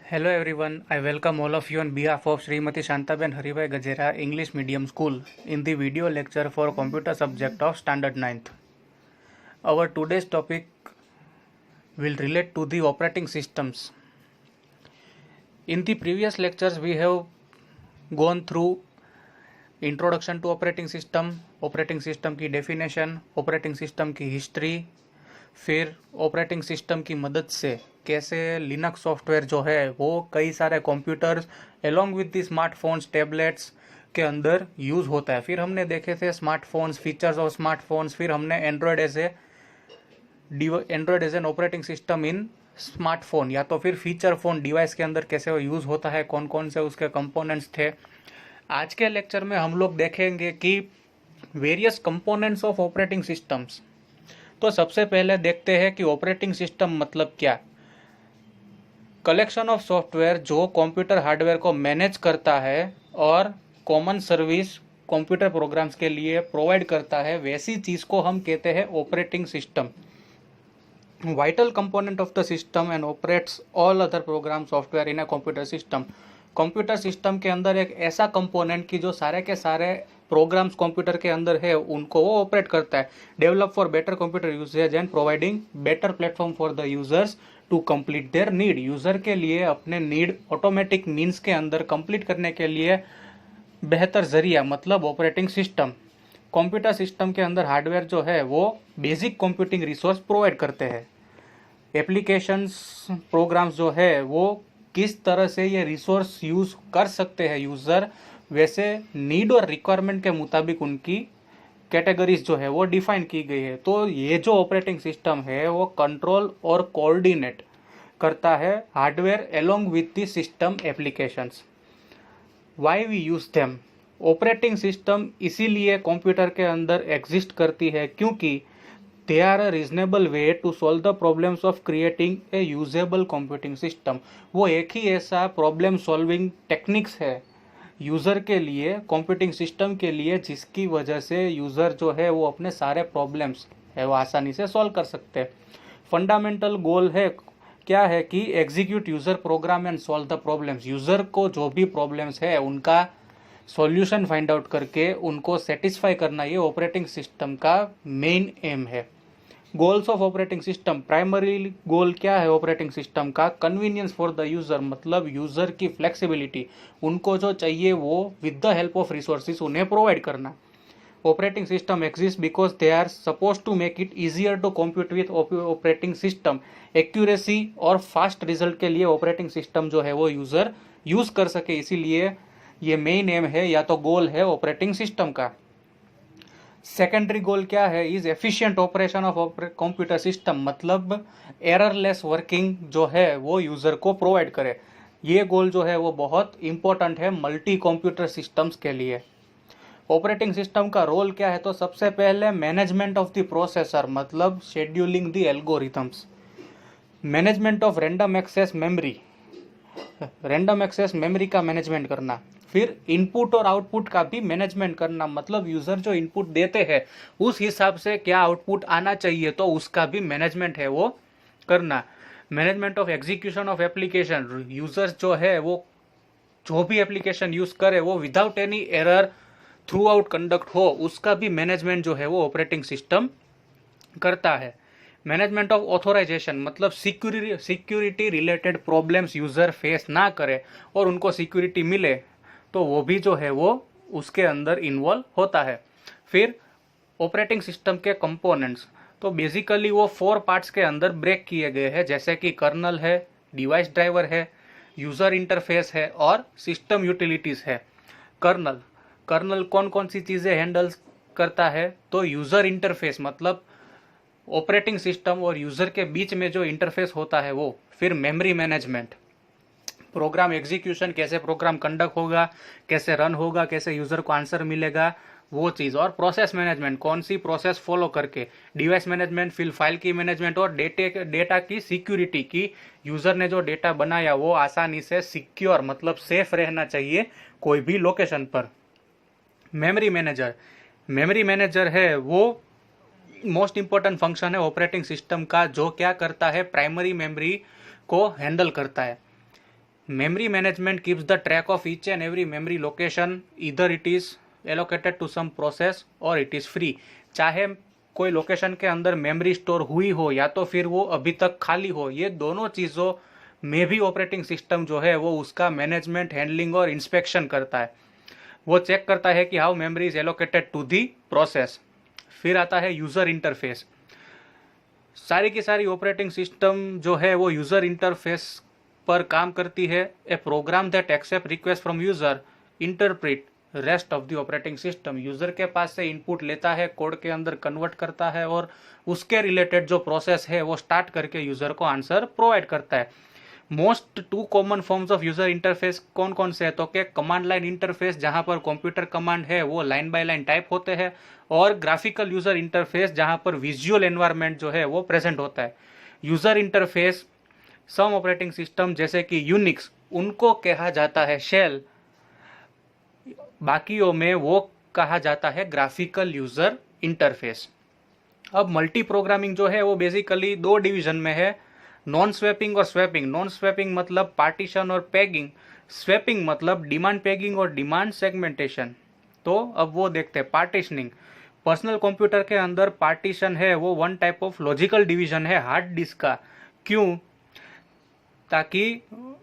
Hello everyone, I welcome all of you on behalf of Srimati Shantaben Haribhai Gajera English Medium School in the video lecture for computer subject of Standard 9th. Our today's topic will relate to the operating systems. In the previous lectures we have gone through introduction to operating system की definition, operating system की history, फिर operating system की मदद से कैसे Linux software जो है वो कई सारे computers along with the smartphones tablets के अंदर यूज़ होता है। फिर हमने देखे थे स्मार्टफोन्स, फीचर्स ऑफ स्मार्टफोन्स, फिर हमने Android as an operating system in smartphone या तो फिर फीचर फोन डिवाइस के अंदर कैसे वो यूज़ होता है, कौन कौन से उसके कंपोनेंट्स थे। आज के लेक्चर में हम लोग देखेंगे कि various components of operating systems. तो सबसे पहले देखते हैं कि ऑपरेटिंग सिस्टम मतलब क्या। कलेक्शन ऑफ सॉफ्टवेयर जो कंप्यूटर हार्डवेयर को मैनेज करता है और कॉमन सर्विस कंप्यूटर प्रोग्राम्स के लिए प्रोवाइड करता है, वैसी चीज़ को हम कहते हैं operating system. Vital component of the system and operates all other program software in a computer system. Computer system के अंदर एक ऐसा कंपोनेंट की जो सारे के सारे प्रोग्राम्स कंप्यूटर के अंदर है उनको वो ऑपरेट करता है। Develop for better computer usage and providing better platform for the users to complete their need. User के लिए अपने नीड ऑटोमेटिक मीन्स के अंदर कंप्लीट करने के लिए बेहतर जरिया मतलब ऑपरेटिंग सिस्टम। कंप्यूटर सिस्टम के अंदर हार्डवेयर जो है वो बेसिक कंप्यूटिंग रिसोर्स प्रोवाइड करते हैं। एप्लीकेशंस प्रोग्राम्स जो है वो किस तरह से ये रिसोर्स यूज कर सकते हैं यूजर, वैसे नीड और रिक्वायरमेंट के मुताबिक उनकी कैटेगरीज जो है वो डिफाइन की गई है। तो ये जो ऑपरेटिंग सिस्टम है वो कंट्रोल और कोऑर्डिनेट करता है hardware along with the system applications. Why we use them. Operating system इसीलिए कंप्यूटर के अंदर एग्जिस्ट करती है क्योंकि they are a reasonable way to solve the problems of creating a usable computing system। वो एक ही ऐसा प्रॉब्लम सॉल्विंग टेक्निक्स है यूज़र के लिए, कंप्यूटिंग सिस्टम के लिए, जिसकी वजह से यूज़र जो है वो अपने सारे प्रॉब्लम्स है वो आसानी से सॉल्व कर सकते हैं। फंडामेंटल गोल है क्या है कि execute user program and solve the problems. User को जो भी प्रॉब्लम्स है उनका सॉल्यूशन फाइंड आउट करके उनको सेटिस्फाई करना, ये ऑपरेटिंग सिस्टम का मेन एम है। Goals of operating system. Primary goal क्या है ऑपरेटिंग सिस्टम का? कन्वीनियंस फॉर द यूजर मतलब यूजर की फ्लेक्सिबिलिटी, उनको जो चाहिए वो with the help of resources उन्हें प्रोवाइड करना। Operating system exist because they are suppose to make it easier to compute with operating system. Accuracy और फास्ट रिजल्ट के लिए ऑपरेटिंग सिस्टम जो है वो यूजर यूज कर सके, इसीलिए ये मेन एम है या तो गोल है ऑपरेटिंग सिस्टम का। सेकेंडरी गोल क्या है? Is efficient operation of computer system मतलब एररलेस वर्किंग जो है वो यूजर को प्रोवाइड करे। ये गोल जो है वो बहुत इंपॉर्टेंट है मल्टी कंप्यूटर सिस्टम्स के लिए। ऑपरेटिंग सिस्टम का रोल क्या है? तो सबसे पहले मैनेजमेंट ऑफ द प्रोसेसर मतलब scheduling the algorithms. Management of random access memory, random access memory का मैनेजमेंट करना। फिर इनपुट और आउटपुट का भी मैनेजमेंट करना मतलब यूजर जो इनपुट देते हैं उस हिसाब से क्या आउटपुट आना चाहिए तो उसका भी मैनेजमेंट है वो करना। Management of execution of application, user जो है वो जो भी एप्लीकेशन यूज करे वो without any error through out conduct हो, उसका भी मैनेजमेंट जो है वो ऑपरेटिंग सिस्टम करता है। मैनेजमेंट ऑफ ऑथोराइजेशन मतलब security related problems user face ना करे और उनको सिक्योरिटी मिले तो वो भी जो है वो उसके अंदर इन्वॉल्व होता है। फिर ऑपरेटिंग सिस्टम के कंपोनेंट्स, तो बेसिकली वो 4 पार्ट्स के अंदर ब्रेक किए गए हैं, जैसे कि कर्नल है, डिवाइस ड्राइवर है, यूजर इंटरफेस है और सिस्टम यूटिलिटीज है। कर्नल कौन कौन सी चीज़ें हैंडल करता है? तो यूजर इंटरफेस मतलब ऑपरेटिंग सिस्टम और यूजर के बीच में जो इंटरफेस होता है वो। फिर मेमोरी मैनेजमेंट, प्रोग्राम एग्जीक्यूशन, कैसे प्रोग्राम कंडक्ट होगा, कैसे रन होगा, कैसे यूजर को आंसर मिलेगा वो चीज़। और प्रोसेस मैनेजमेंट, कौन सी प्रोसेस फॉलो करके। डिवाइस मैनेजमेंट, फिर फाइल की मैनेजमेंट और डेटा की सिक्योरिटी की, यूजर ने जो डेटा बनाया वो आसानी से सिक्योर मतलब सेफ रहना चाहिए कोई भी लोकेशन पर। मेमोरी मैनेजर है वो मोस्ट इंपॉर्टेंट फंक्शन है ऑपरेटिंग सिस्टम का, जो क्या करता है? प्राइमरी मेमोरी को हैंडल करता है। Memory management keeps the track of each and every memory location, either it is allocated to some process or it is free. चाहे कोई लोकेशन के अंदर मेमोरी स्टोर हुई हो या तो फिर वो अभी तक खाली हो, ये दोनों चीज़ों में भी ऑपरेटिंग सिस्टम जो है वो उसका मैनेजमेंट, हैंडलिंग और इंस्पेक्शन करता है। वो चेक करता है कि how memory is allocated to the process. फिर आता है यूज़र इंटरफेस। सारी की सारी ऑपरेटिंग सिस्टम जो है वो यूज़र इंटरफेस पर काम करती है। A program that accept request from user interpret rest of the operating system. User के पास से इनपुट लेता है, कोड के अंदर कन्वर्ट करता है और उसके रिलेटेड जो प्रोसेस है वो स्टार्ट करके यूज़र को आंसर प्रोवाइड करता है। Most two common forms of user interface कौन कौन से है, तो कि कमांड लाइन इंटरफेस जहां पर कंप्यूटर कमांड है वो लाइन बाय लाइन टाइप होते हैं, और ग्राफिकल यूजर इंटरफेस जहां पर विजुअल एनवायरनमेंट जो है वो प्रेजेंट होता है। यूजर इंटरफेस सम ऑपरेटिंग सिस्टम जैसे कि यूनिक्स उनको कहा जाता है शेल, बाकियों में वो कहा जाता है ग्राफिकल यूजर इंटरफेस। अब मल्टी प्रोग्रामिंग जो है वो बेसिकली दो डिवीजन में है, नॉन स्वैपिंग और स्वैपिंग। नॉन स्वैपिंग मतलब पार्टीशन और पैगिंग, स्वैपिंग मतलब डिमांड पैगिंग और डिमांड सेगमेंटेशन। तो अब वो देखते हैं पार्टीशनिंग। पर्सनल कंप्यूटर के अंदर पार्टीशन है वो one type of logical division है हार्ड डिस्क का। क्यों? ताकि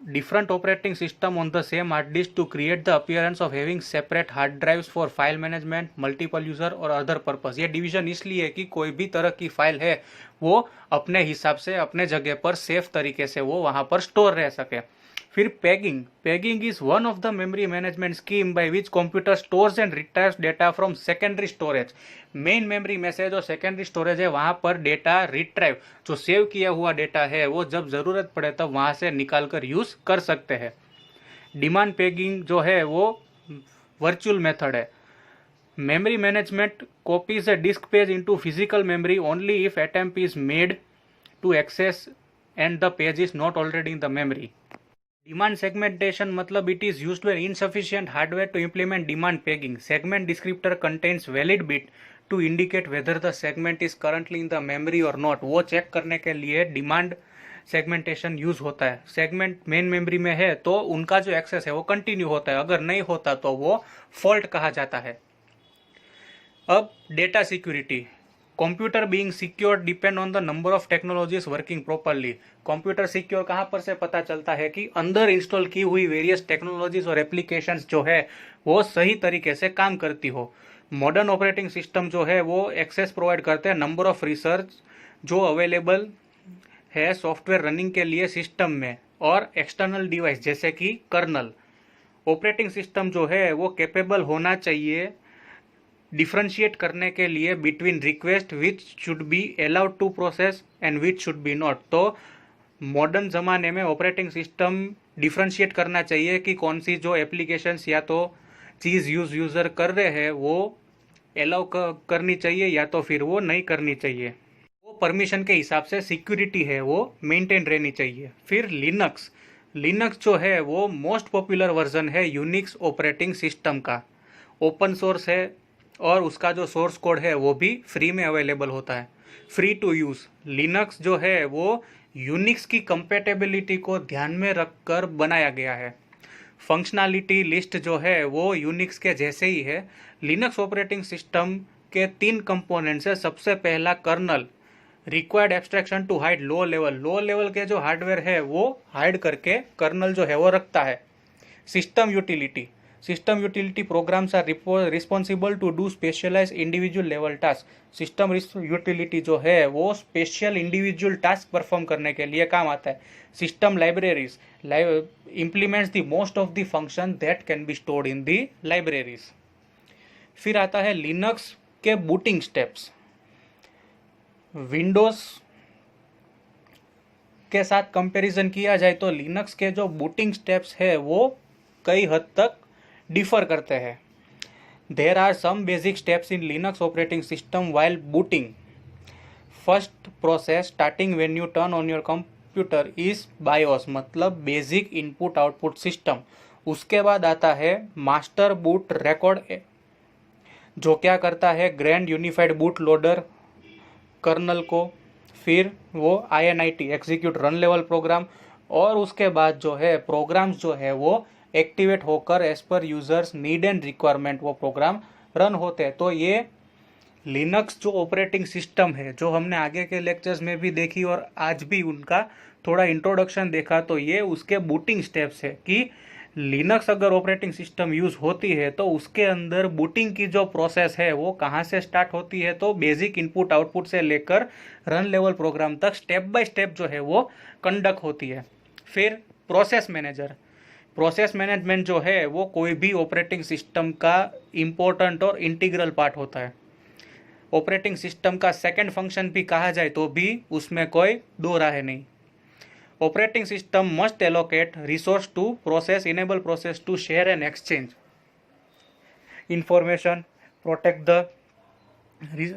different operating system on the same hard disk to create the appearance of having separate hard drives for file management, multiple user और other purpose. ये division इसलिए कि कोई भी तरह की फाइल है वो अपने हिसाब से अपने जगह पर सेफ तरीके से वो वहां पर स्टोर रह सके। फिर paging. Paging is one of the memory management scheme by which computer stores and रिट्राइव्स data from secondary storage. Main memory में से जो सेकेंडरी स्टोरेज है वहां पर डेटा रिट्राइव, जो सेव किया हुआ डेटा है वो जब जरूरत पड़े तब वहां से निकाल कर यूज कर सकते हैं। डिमांड पैगिंग जो है वो वर्चुअल मेथड है। Memory management copies a disk page into physical memory only if attempt is made to access and the page is not already in the memory. Demand segmentation मतलब it is used when insufficient hardware to implement demand paging. Segment descriptor contains valid bit to indicate whether the segment is currently in the memory और not. वो check करने के लिए demand segmentation use होता है। Segment main memory में है तो उनका जो एक्सेस है वो कंटिन्यू होता है, अगर नहीं होता तो वो फॉल्ट कहा जाता है। अब data security. Computer being secure depend on the number of technologies working properly. Computer secure कहां पर से पता चलता है कि अंदर इंस्टॉल की हुई वेरियस टेक्नोलॉजीज और एप्लीकेशंस जो है वो सही तरीके से काम करती हो। मॉडर्न ऑपरेटिंग सिस्टम जो है वो एक्सेस प्रोवाइड करते हैं नंबर ऑफ रिसर्च जो अवेलेबल है सॉफ्टवेयर रनिंग के लिए सिस्टम में, और एक्सटर्नल डिवाइस जैसे कि कर्नल। ऑपरेटिंग सिस्टम जो है वो कैपेबल होना चाहिए डिफ्रेंशिएट करने के लिए between request which should be allowed to process and which should be not. तो मॉडर्न ज़माने में ऑपरेटिंग सिस्टम डिफ्रेंशिएट करना चाहिए कि कौन सी जो एप्लीकेशंस या तो चीज़ यूज़र कर रहे हैं वो अलाउ करनी चाहिए या तो फिर वो नहीं करनी चाहिए। वो परमिशन के हिसाब से सिक्योरिटी है वो मेंटेन रहनी चाहिए। फिर लिनक्स। लिनक्स जो है वो मोस्ट पॉपुलर वर्जन है यूनिक्स ऑपरेटिंग सिस्टम का। ओपन सोर्स है और उसका जो सोर्स कोड है वो भी फ्री में अवेलेबल होता है, फ्री टू यूज़। लिनक्स जो है वो यूनिक्स की कंपेटेबिलिटी को ध्यान में रखकर बनाया गया है। फंक्शनैलिटी लिस्ट जो है वो यूनिक्स के जैसे ही है। लिनक्स ऑपरेटिंग सिस्टम के 3 कंपोनेंट्स है। सबसे पहला kernel, required abstraction to hide low level. Low level के जो हार्डवेयर है वो हाइड करके कर्नल जो है वो रखता है। System utility. System utility programs are responsible to do specialise individual level task. System utility जो है वो स्पेशल इंडिविजुअल टास्क परफॉर्म करने के लिए काम आता है। System libraries implements the most of the function that can be stored in the libraries। फिर आता है लिनक्स के बूटिंग स्टेप्स। विंडोज के साथ कंपैरिजन किया जाए तो लिनक्स के जो बूटिंग स्टेप्स है वो कई हद तक डिफर करते हैं। There are some basic steps in Linux operating system while booting. First process starting when you turn on your computer is BIOS, मतलब बेसिक इनपुट आउटपुट सिस्टम। उसके बाद आता है मास्टर बूट रिकॉर्ड, जो क्या करता है grand unified boot loader kernel को। फिर वो INIT execute run level program और उसके बाद जो है प्रोग्राम्स जो है वो एक्टिवेट होकर एज पर यूजर्स नीड एंड रिक्वायरमेंट वो प्रोग्राम रन होते हैं। तो ये लिनक्स जो ऑपरेटिंग सिस्टम है, जो हमने आगे के लेक्चर्स में भी देखी और आज भी उनका थोड़ा इंट्रोडक्शन देखा, तो ये उसके बूटिंग स्टेप्स है कि लिनक्स अगर ऑपरेटिंग सिस्टम यूज होती है तो उसके अंदर बूटिंग की जो प्रोसेस है वो कहाँ से स्टार्ट होती है। तो बेसिक इनपुट आउटपुट से लेकर रन लेवल प्रोग्राम तक स्टेप बाय स्टेप जो है वो कंडक्ट होती है। फिर प्रोसेस मैनेजर, प्रोसेस मैनेजमेंट जो है वो कोई भी ऑपरेटिंग सिस्टम का इम्पोर्टेंट और इंटीग्रल पार्ट होता है। ऑपरेटिंग सिस्टम का सेकंड फंक्शन भी कहा जाए तो भी उसमें कोई दो राह नहीं। Operating system must allocate resource to process, enable process to share and exchange information, protect the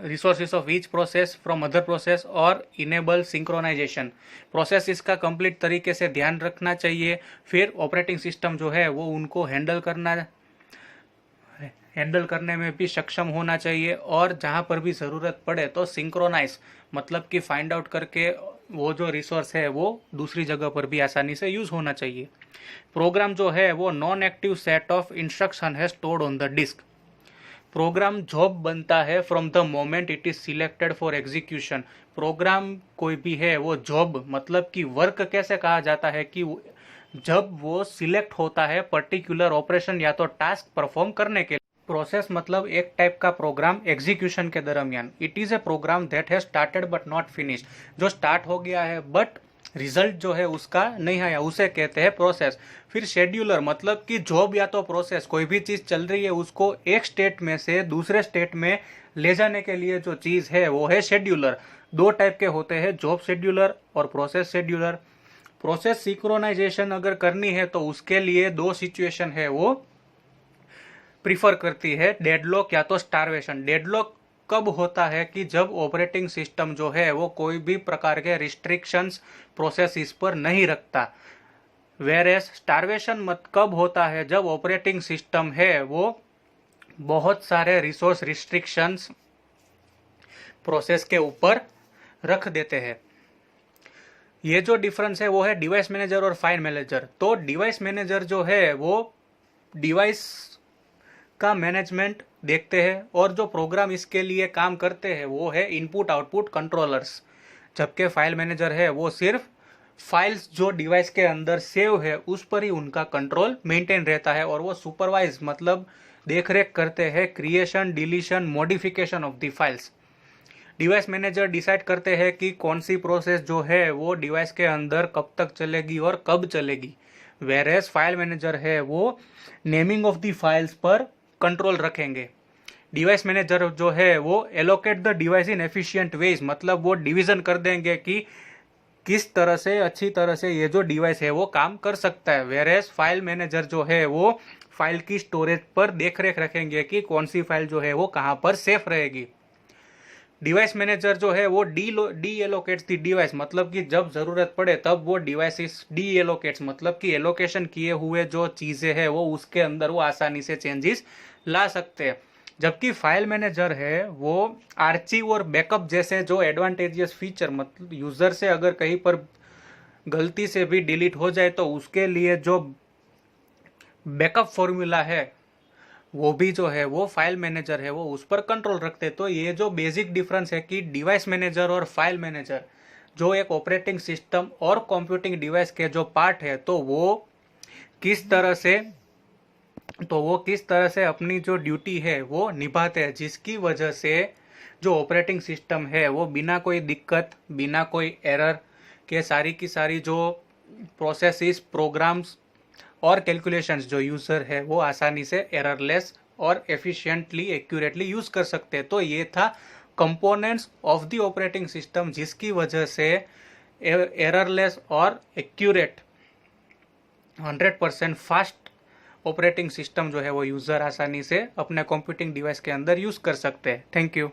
resources of each process from other process और enable synchronization। प्रोसेस इसका कंप्लीट तरीके से ध्यान रखना चाहिए। फिर ऑपरेटिंग सिस्टम जो है वो उनको हैंडल करने में भी सक्षम होना चाहिए, और जहाँ पर भी ज़रूरत पड़े तो सिंक्रोनाइज मतलब कि फाइंड आउट करके वो जो रिसोर्स है वो दूसरी जगह पर भी आसानी से यूज़ होना चाहिए। प्रोग्राम जो है वो non active set of instruction है stored on the disk. Program job बनता है from the moment it is selected for execution. Program कोई भी है वो जॉब मतलब कि वर्क कैसे कहा जाता है कि जब वो सिलेक्ट होता है पर्टिकुलर ऑपरेशन या तो टास्क परफॉर्म करने के लिए। प्रोसेस मतलब एक टाइप का प्रोग्राम एग्जीक्यूशन के दरमियान। It is a program that has started but not finished, जो स्टार्ट हो गया है बट रिजल्ट जो है उसका नहीं आया, उसे कहते हैं प्रोसेस। फिर शेड्यूलर मतलब कि जॉब या तो प्रोसेस कोई भी चीज़ चल रही है उसको एक स्टेट में से दूसरे स्टेट में ले जाने के लिए जो चीज़ है वो है शेड्यूलर। दो टाइप के होते हैं, जॉब शेड्यूलर और प्रोसेस शेड्यूलर। प्रोसेस सिंक्रोनाइजेशन अगर करनी है तो उसके लिए दो सिचुएशन है वो प्रीफर करती है, डेडलॉक या तो स्टारवेशन। डेडलॉक कब होता है कि जब ऑपरेटिंग सिस्टम जो है वो कोई भी प्रकार के रिस्ट्रिक्शंस प्रोसेस इस पर नहीं रखता। वेरेस स्टारवेशन मत कब होता है जब ऑपरेटिंग सिस्टम है वो बहुत सारे रिसोर्स रिस्ट्रिक्शंस प्रोसेस के ऊपर रख देते हैं। ये जो डिफरेंस है वो है डिवाइस मैनेजर और फाइल मैनेजर। तो डिवाइस मैनेजर जो है वो डिवाइस का मैनेजमेंट देखते हैं, और जो प्रोग्राम इसके लिए काम करते हैं वो है इनपुट आउटपुट कंट्रोलर्स। जबकि फाइल मैनेजर है वो सिर्फ फाइल्स जो डिवाइस के अंदर सेव है उस पर ही उनका कंट्रोल मेंटेन रहता है, और वो सुपरवाइज मतलब देखरेख करते हैं creation, deletion, modification of the files. Device manager decide करते हैं कि कौन सी प्रोसेस जो है वो डिवाइस के अंदर कब तक चलेगी और कब चलेगी। वेरेस फाइल मैनेजर है वो नेमिंग ऑफ द फाइल्स पर कंट्रोल रखेंगे। डिवाइस मैनेजर जो है वो allocate the device in efficient ways, मतलब वो डिवीजन कर देंगे कि किस तरह से अच्छी तरह से ये जो डिवाइस है वो काम कर सकता है। वेरेस फाइल मैनेजर जो है वो फाइल की स्टोरेज पर देखरेख रखेंगे कि कौन सी फाइल जो है वो कहाँ पर सेफ रहेगी। डिवाइस मैनेजर जो है वो डी एलोकेट्स द डिवाइस, मतलब कि जब जरूरत पड़े तब वो डिवाइस डी एलोकेट्स मतलब कि एलोकेशन किए हुए जो चीजें हैं वो उसके अंदर वो आसानी से चेंजेस ला सकते हैं। जबकि फाइल मैनेजर है वो आर्चिव और बैकअप जैसे जो एडवांटेजियस फीचर, मतलब यूजर से अगर कहीं पर गलती से भी डिलीट हो जाए तो उसके लिए जो बैकअप फॉर्मूला है वो भी जो है वो फाइल मैनेजर है वो उस पर कंट्रोल रखते। तो ये जो बेसिक डिफरेंस है कि डिवाइस मैनेजर और फाइल मैनेजर जो एक ऑपरेटिंग सिस्टम और कंप्यूटिंग डिवाइस के जो पार्ट है तो वो किस तरह से अपनी जो ड्यूटी है वो निभाते हैं, जिसकी वजह से जो ऑपरेटिंग सिस्टम है वो बिना कोई दिक्कत, बिना कोई एरर के सारी की सारी जो प्रोसेसेस, प्रोग्राम्स और कैलकुलेशंस जो यूज़र है वो आसानी से एररलेस और एफिशिएंटली, एक्यूरेटली यूज़ कर सकते हैं। तो ये था components of the operating system, जिसकी वजह से एररलेस और एक्यूरेट 100% फास्ट ऑपरेटिंग सिस्टम जो है वो यूज़र आसानी से अपने कंप्यूटिंग डिवाइस के अंदर यूज़ कर सकते हैं। Thank you.